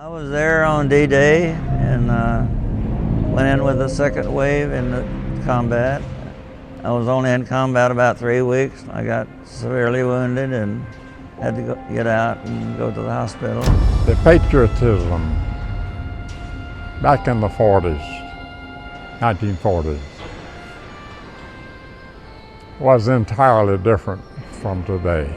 I was there on D-Day and went in with the second wave in the combat. I was only in combat about 3 weeks. I got severely wounded and had to get out and go to the hospital. The patriotism back in the 40s, 1940s, was entirely different from today.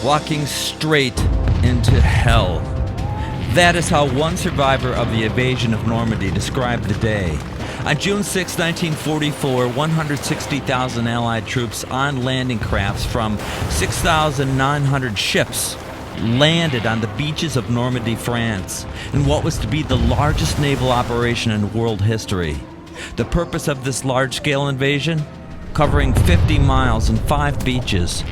Walking straight into hell. That is how one survivor of the invasion of Normandy described the day. On June 6, 1944, 160,000 Allied troops on landing crafts from 6,900 ships landed on the beaches of Normandy, France, in what was to be the largest naval operation in world history. The purpose of this large-scale invasion? Covering 50 miles and 5 beaches,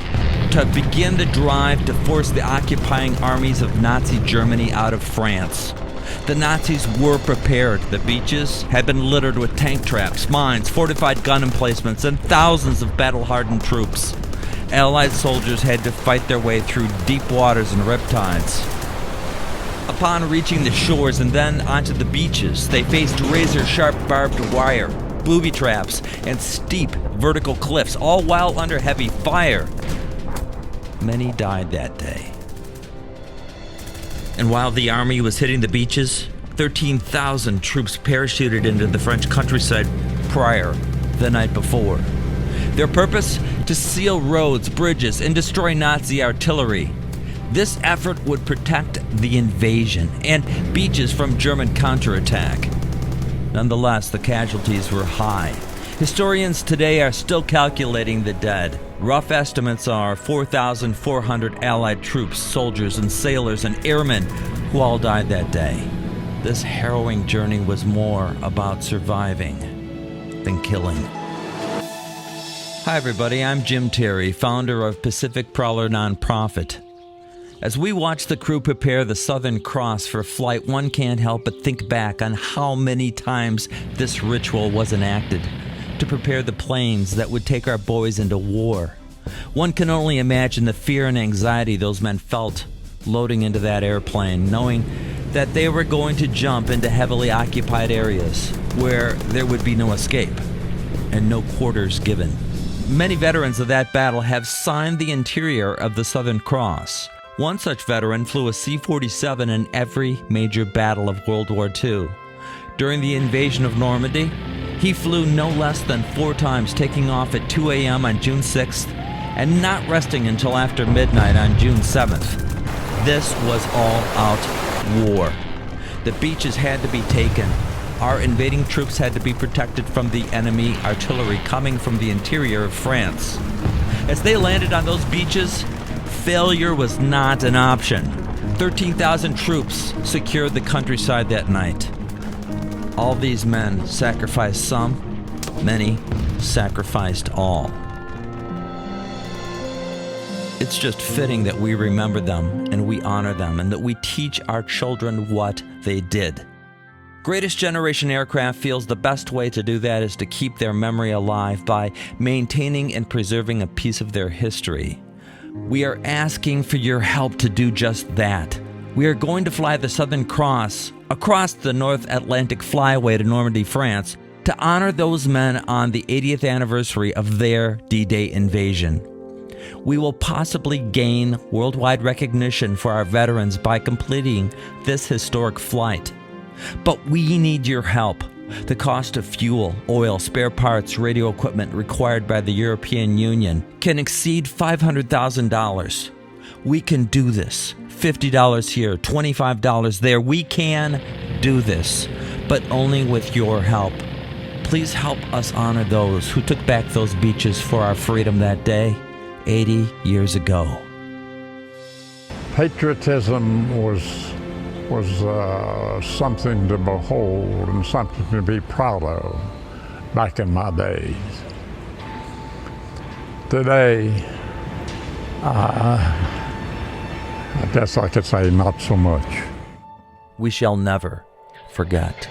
to begin the drive to force the occupying armies of Nazi Germany out of France. The Nazis were prepared. The beaches had been littered with tank traps, mines, fortified gun emplacements, and thousands of battle-hardened troops. Allied soldiers had to fight their way through deep waters and riptides. Upon reaching the shores and then onto the beaches, they faced razor-sharp barbed wire, booby traps, and steep vertical cliffs, all while under heavy fire. Many died that day. And while the army was hitting the beaches, 13,000 troops parachuted into the French countryside prior, the night before. Their purpose? To seal roads, bridges, and destroy Nazi artillery. This effort would protect the invasion and beaches from German counterattack. Nonetheless, the casualties were high. Historians today are still calculating the dead. Rough estimates are 4,400 Allied troops, soldiers, and sailors and airmen who all died that day. This harrowing journey was more about surviving than killing. Hi everybody, I'm Jim Terry, founder of Pacific Prowler Nonprofit. As we watch the crew prepare the Southern Cross for flight, one can't help but think back on how many times this ritual was enacted to prepare the planes that would take our boys into war. One can only imagine the fear and anxiety those men felt loading into that airplane, knowing that they were going to jump into heavily occupied areas where there would be no escape and no quarters given. Many veterans of that battle have signed the interior of the Southern Cross. One such veteran flew a C-47 in every major battle of World War II. During the invasion of Normandy, he flew no less than 4 times, taking off at 2 a.m. on June 6th and not resting until after midnight on June 7th. This was all-out war. The beaches had to be taken. Our invading troops had to be protected from the enemy artillery coming from the interior of France. As they landed on those beaches, failure was not an option. 13,000 troops secured the countryside that night. All these men sacrificed some, many sacrificed all. It's just fitting that we remember them and we honor them and that we teach our children what they did. Greatest Generation Aircraft feels the best way to do that is to keep their memory alive by maintaining and preserving a piece of their history. We are asking for your help to do just that. We are going to fly the Southern Cross across the North Atlantic Flyway to Normandy, France, to honor those men on the 80th anniversary of their D-Day invasion. We will possibly gain worldwide recognition for our veterans by completing this historic flight. But we need your help. The cost of fuel, oil, spare parts, radio equipment required by the European Union can exceed $500,000. We can do this. $50 here, $25 there. We can do this, but only with your help. Please help us honor those who took back those beaches for our freedom that day, 80 years ago. Patriotism was something to behold and something to be proud of back in my days. Today, I guess I could say not so much. We shall never forget.